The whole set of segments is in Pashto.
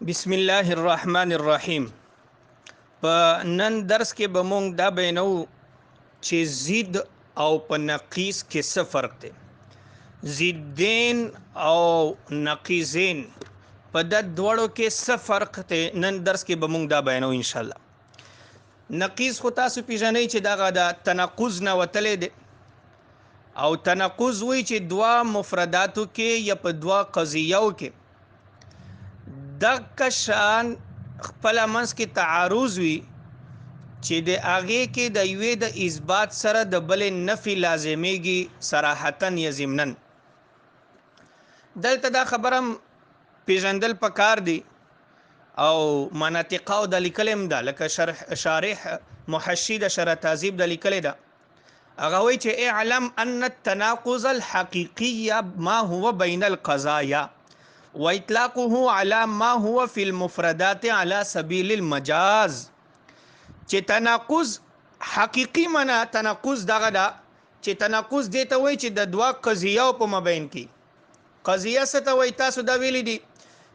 بسم الله الرحمن الرحیم. په نن درس کې به مونږ دا بینو چې ضد او په نقیض کې څه فرق دی. ضدین او نقیضین په د دوړو کې څه فرق دی، نن درس کې به مونږ دا بینو ان شاء الله. نقیض خو تاسو پیژنئ چې دغه د تناقض نه وتلی دی، او تناقض وی چې دوا مفرداتو کې یا په دوا قضیو کې دغه شان خپل منځ کې تعارض وي چې د هغې کې د یوې د اثبات سره د بلې نفي لازمیږي صراحتاً یا ضمناً. دلته دا خبره پیژندل پکار دی او مناطقه او د لیکلم ده، لکه شارح محشي د شرح تهذیب د لیکلې ده. هغه وایي چې اعلم ان التناقض الحقیقي ما هو بین القضايا واطلاقه على ما هو في المفردات على سبيل المجاز. چې تناقض حقیقی معنا تناقض دغه دا چې تناقض دیته وای چې د دوا قضیه په مابین کې قضیه څه ته وای، تاسو دا ویلی دي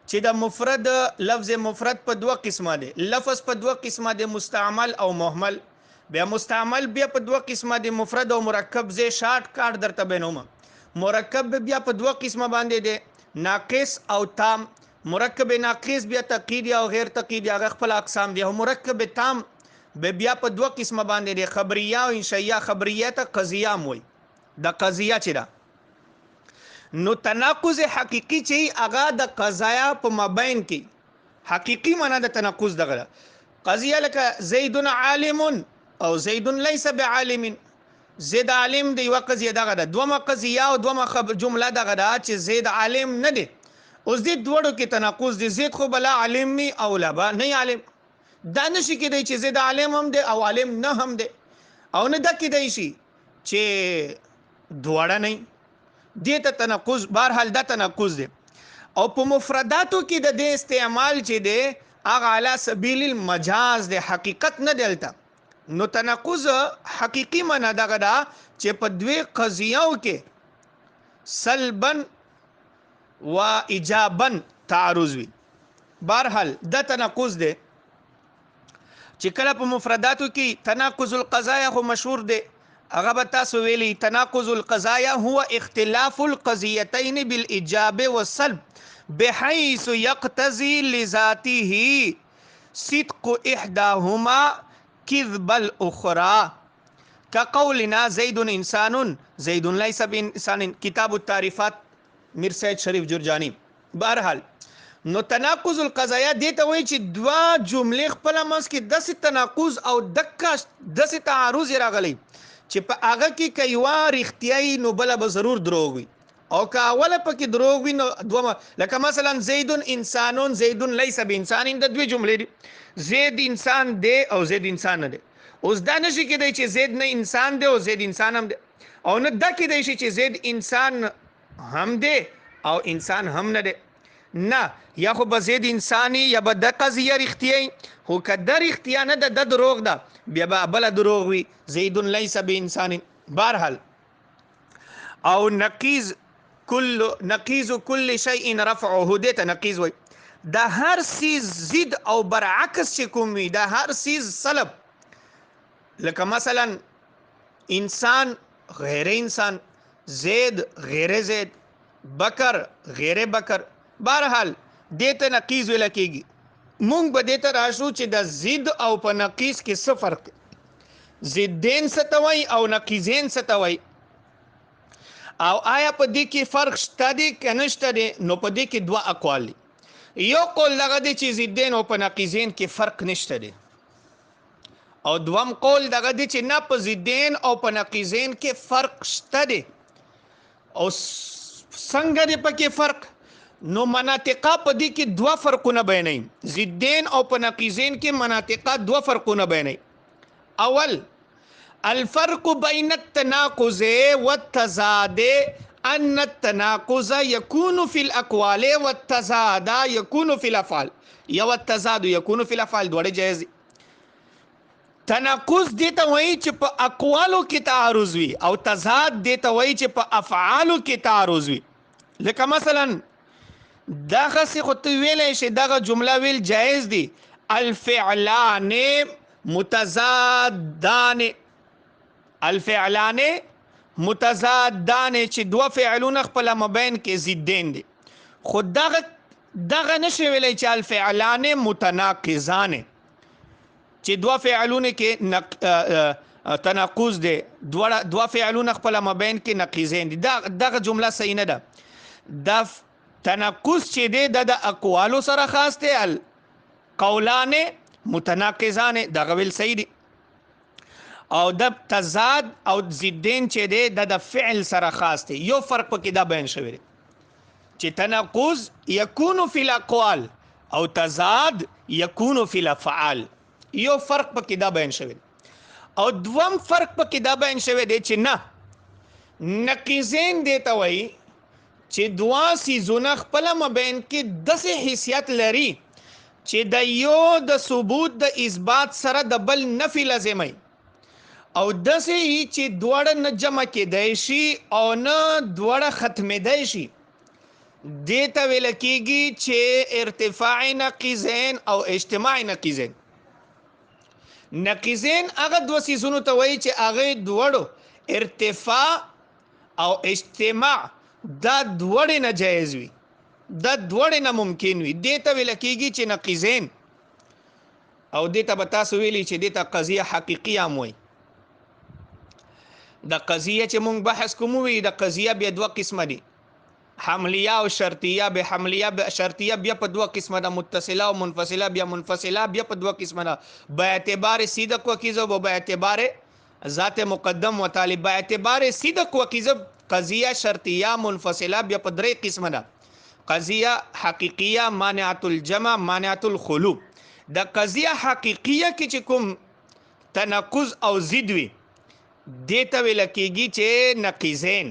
چې د مفرد لفظ مفرد په دوه قسمه دي. لفظ په دوه قسمه دي، مستعمل او مهمل. بیا مستعمل بیا په دوه قسمه دي، مفرد او مرکب. زه شارټ کارت درته بینوم. مرکب بیا په دوه قسمه باندې دي، ناقص او تام. مرکب ناقص بیا تقیدی او غیر تقیدی، هغه خپل اقسام دي. او مرکب تام بیا په دوه قسمه باندې دي، خبریه او انشائیه. خبریه ته قضیه موي، د قضیه چې ده. نو تناقض حقیقی چې هغه د قضایا په مابین کې حقیقی معنا د تناقض دغه قضیه، لکه زید عالم او زید ليس بعالم. زید عالم دی یو قضیه دغه ده، دومره قضیه او دومره جمله دغه ده چې زید عالم نه دی. اوس دې دوړو کې تناقض دی، زید خو بلا عالم می او لا با نه عالم. دا نشي کېدای چې زید عالم هم دی او عالم نه هم دی، او نه دا کېدای شي چې دوړه نه دې ته تناقض. بهرحال دا تناقض دی. او په مفرداتو کې د دې استعمال چې دی هغه علی سبیل المجاز دی، حقیقت نه دلته. نو تناقض حقیقی معنا دغه دا چې په دوی قضیو کې سلبا و ایجابا تعارض وي. بهرحال دا تناقض دی چې کله په مفرداتو کې تناقض القضايا خو مشهور دی، هغه به تاسو ویلي. تناقض القضايا هو اختلاف القضيتين بالايجاب والسلب بحيث يقتضي لذاته صدق احداهما كذب الاخرى كقولنا زيد انسان زيد ليس بانسان. کتاب التعریفات میر سید شریف جرجانی. بهرحال نو تناقض القضايا دیته وای چې دوا جملې خپل منځ کې داسې تناقض او داسې تعارض راغلی چې په هغه کې کایوا رښتیاي نو بل به ضرور دروغ وي، او که اوله پکې دروغ وي نو دومره. لکه مثلا زید انسان زید ليس بانسان، د دوی جملې دي. زید انسان دی او زید انسان نه دی. اوس دا نشي کېدای چې زید نه انسان دی او زید انسان هم دی، او نه دا کېدای شي چې زید انسان هم دی او انسان هم نه دی. نه، یا خو به زید انسانی یا به د قضیه رښتیاي، خو که د رښتیا نه ده د دروغ ده بیا به بله دروغ وي، زید لیس بانسان. بهرحال او نقیض کل شیء رفعه دیته نقیض وای. د هر سیز ضد او برعکس چې کوم وي، د هر سیز سلب. لکه مثلا انسان غیر انسان، زید غیر زید، بکر غیر بکر. بهرحال دیته نقیض ویل کېږي. مونږ به دیته راشو چې د ضد او په نقیض کې څه فرق دی، ضدین څه ته وایي او نقیضین څه ته وایي، او آیا په دې کې فرق شته دی که نشته دی. نو په دې کې دوه اقوال دي. یو قول دغه دی چې ضدین او په نقیضین کې فرق نشته دی، او دوم قول دغه دی چې نه په ضدین او په نقیضین کې فرق شته دی. او څنګه دی پکې فرق؟ نو مناطقه په دې کې دوه فرقونه بیانوي. ضدین او په نقیضین کې مناطقه دوه فرقونه بیانوي. اول الفرق بين التناقض والتضاد ان التناقض يكون في الاقوال والتضاد يكون في الافعال، یا والتضاد يكون في الافعال. دوړه جایز. تناقض دیته وایي چې په اقوالو کې تعارض وي، او تضاد دیته وایي چې په افعالو کې تعارض وي. لکه مثلا دغسې خو ته ویلی شي دغه جمله ویل جایز دي. الفعلان متضادان، الفعلان متضادان چې دوه فعلونه خپل مابین کې ضدین دي. خو دغه نشي ویلی چې الفعلان متناقضان چې دوه فعلونه کې تناقض دی، دوه فعلونه خپل مابین کې نقیضین دي. دغه جمله صحیح نه ده. دا تناقض چې دی د اقوالو سره خاص دی، القولان متناقضان، دغه ویل صحیح دي. او د تضاد او ضدین چې دی د فعل سره خاص دی. یو فرق پکې دا بیان شوی دی چې تناقض یکون فی الاقوال او تضاد یکون فی الافعال. یو فرق پکې دا بیان شوی دی. او دوم فرق پکې دا بیان شوی دی چې نه، نقیضین دی ته وایي چې دوه څیزونه خپله مابین کې داسې حیثیت لري چې د یو د ثبوت د اثبات سره د بل نفي لازمي، او داسې چې دواړه نه جمع کېدی شي او نه دواړه ختمېدی شي. دې ته ویل کېږي چې ارتفاع نقیضین او اجتماع نقیضین. نقیضین هغه دوه څیزونو ته وایي چې هغه دواړو ارتفاع او اجتماع دا دواړې نه جایز وي، دا دواړې نه ممکن وي. دې ته ویل کېږي چې نقیضین. او دې ته به تاسو ویلي چې دې ته قضیه حقیقیه هم وایي. د قضیه چې مونږ بحث کوو وي د قضیه بیا دوه قسمه دي، حملیه او شرطیه. به حملیه به شرطیه بیا په دوه قسمه ده، متصله او منفصله. بیا منفصله بیا په دوه قسمه ده، به اعتبار صدق و کذب و به اعتبار ذات مقدم و طالب. به اعتبار صدق و کذب قضیه شرطیه منفصله بیا په درې قسمه ده، قضیه حقیقیه، مانعة الجمع، مانعة الخلو. د قضیه حقیقیه کې چې کوم تناقض او ضد وي دې ته ویل کېږي چې نقیضین.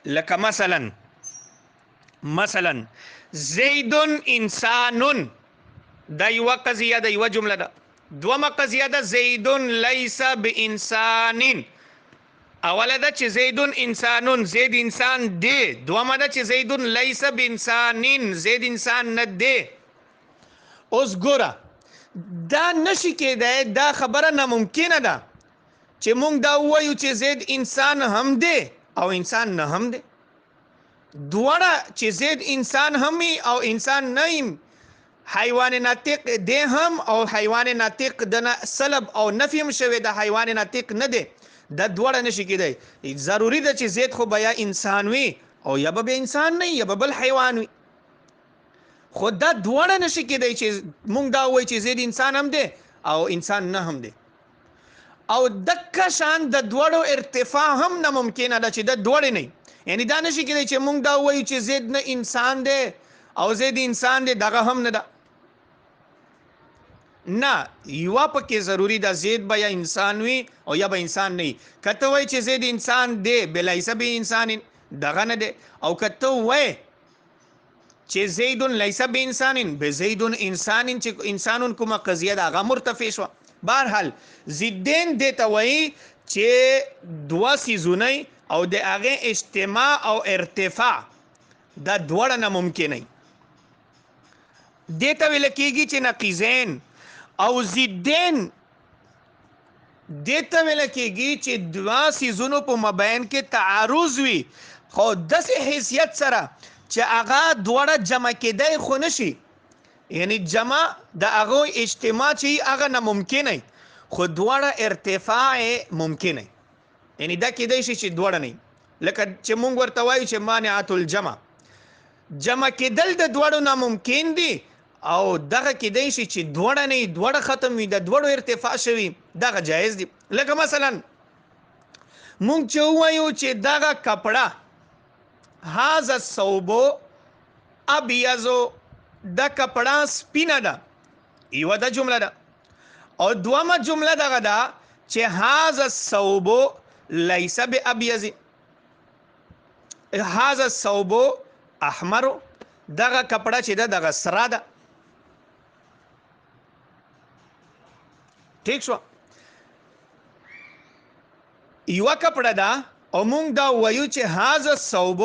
لکه مثلا زید انسان، دا یوه قضیه ده، یوه جمله ده. دومه قضیه ده زید لیس بانسان. اوله ده چې زید انسان، زید انسان دی. دومه ده چې زید لیس بانسان، زید انسان نه دی. اوس ګوره دا نشي کېدی، دا خبره ناممکنه ده چې مونږ دا ووایو چې زید انسان هم دی او انسان نه هم دی. دواړه چې زید انسان هم وي او انسان نه وي، حیوان ناطق دی هم او حیوان ناطق د سلب او نفی هم شوی د حیوان ناطق نه دی. دا دواړه نشي کېدی. ضروري ده چې زید خو به یا انسان وي او یا به انسان نه یا به بل حیوان وي. خو دا دواړه نشي کېدی چې مونږ دا وایو چې زید انسان هم دی او انسان نه هم دی. او دکه شان د دواړو ارتفاع هم نه ممکنه ده چې د دواړې نه. یعنی دا نشي کېدی چې مونږ دا وایو چې زید نه انسان دی او زید انسان دی، دغه هم نه ده. نه، یوه پکې ضروري ده، زید به یا انسان وي او یا به انسان نه وي. که ته وایې چې زید انسان دی بلیس به انسان، دغه نه دی. او که ته وایې چې زید لیس به انسان به زید انسان، چې انسان کومه قضیه ده هغه مرتفع شوه. بهرحال ضدین دې ته وایي چې دوه څیزونه او د هغې اجتماع او ارتفاع دا دواړه ناممکنه وي. دې ته ویل کېږي چې نقیضین. او ضدین دې ته ویل کېږي چې دوه څیزونو په مابین کې تعارض وي، خو داسې حیثیت سره چې هغه دواړه جمع کېدی خو نشي. یعنی جمع د هغه اجتماع چې هغه ناممکنه، خو دواړه ارتفاع ممکنه. یعنی دا کېدی شي چې دواړه نه، لکه چې مونږ ورته وایو چې مانعة الجمع، جمع کېدل د دواړو ناممکن دي. او دغه کېدی شي چې دواړه نه، دواړه ختم وي، د دواړو ارتفاع شوي، دغه جایز دي. لکه مثلا مونږ چې ووایو چې دغه کپړه هذا الثوب ابیض، دا کپړه سپینه ده، یوه دا جمله ده. او دومه جمله دغه ده چې هذا الثوب لیس بابیض، هذا الثوب احمر، دغه کپړه چې ده دغه سره ده. ٹھیک شو؟ یوه کپړه ده او مونږ دا وایو چې هذا الثوب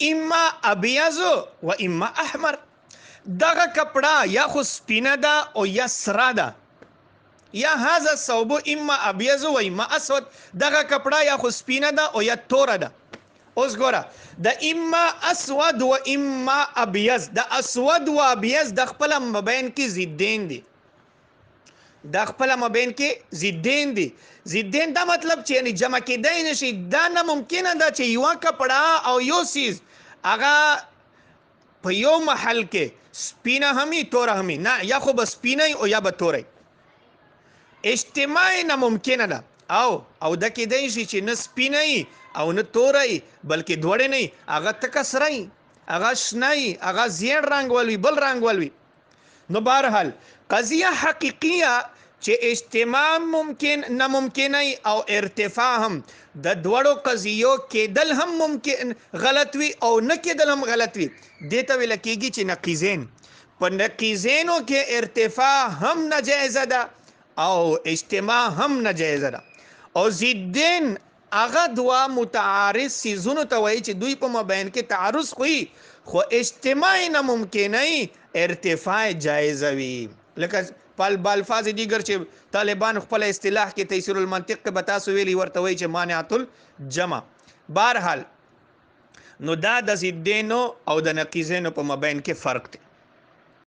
اما ابیض و اما احمر. دغه کپڑا یا خو سپینه ده او یا سره ده، یا هذا الثوب اما ابیض و اما اسود. دغه کپڑا یا خو سپینه ده او یا توره ده. اوس ګوره د اما اسود و اما ابیض، د اسود و ابیض د خپل مبین کې ضدین دي، د خپل مبین کې ضدین دي. ضدین دا مطلب چې یعنی جمع کېدای نشي. دا نه ممکنه ده چې یو کپڑا او یو سیز هغه په یو محل کې سپینه همي توره همي، نه، یا خو به سپینه او یا به توره. اجتماع ناممکنه ده. او د کېدای شي چې نه سپینه او نه توره بلکې دوړې نه، هغه تکه سره، هغه شنه، هغه زیړ رنګ ولوي، بل رنګ ولوي. نو بهرحال قضیه حقیقیه چې اجتماع ممکن ناممکنه او ارتفاع هم، د دوړو قضیو کېدل هم ممکن غلط وي او نه کېدل هم غلط وي. دې ته ویل کېږي چې نقیضین. په نقیضینو کې ارتفاع هم ناجایزه ده او اجتماع هم ناجایزه ده. او ضدین هغه دوه متعارض سیزونو ته وایي چې دوی په مابین کې تعارض خوي، خو اجتماع ناممکنه، ارتفاع جایزه وي. لکه په الفاظ دیگر چې طالبان خپل اصطلاح کې تیسیر المنطق کې به تاسو ویلي ورته وایي چې مانعت الجمع. بهرحال نو دا د ضدینو او د نقیضینو په مابین کې فرق دی.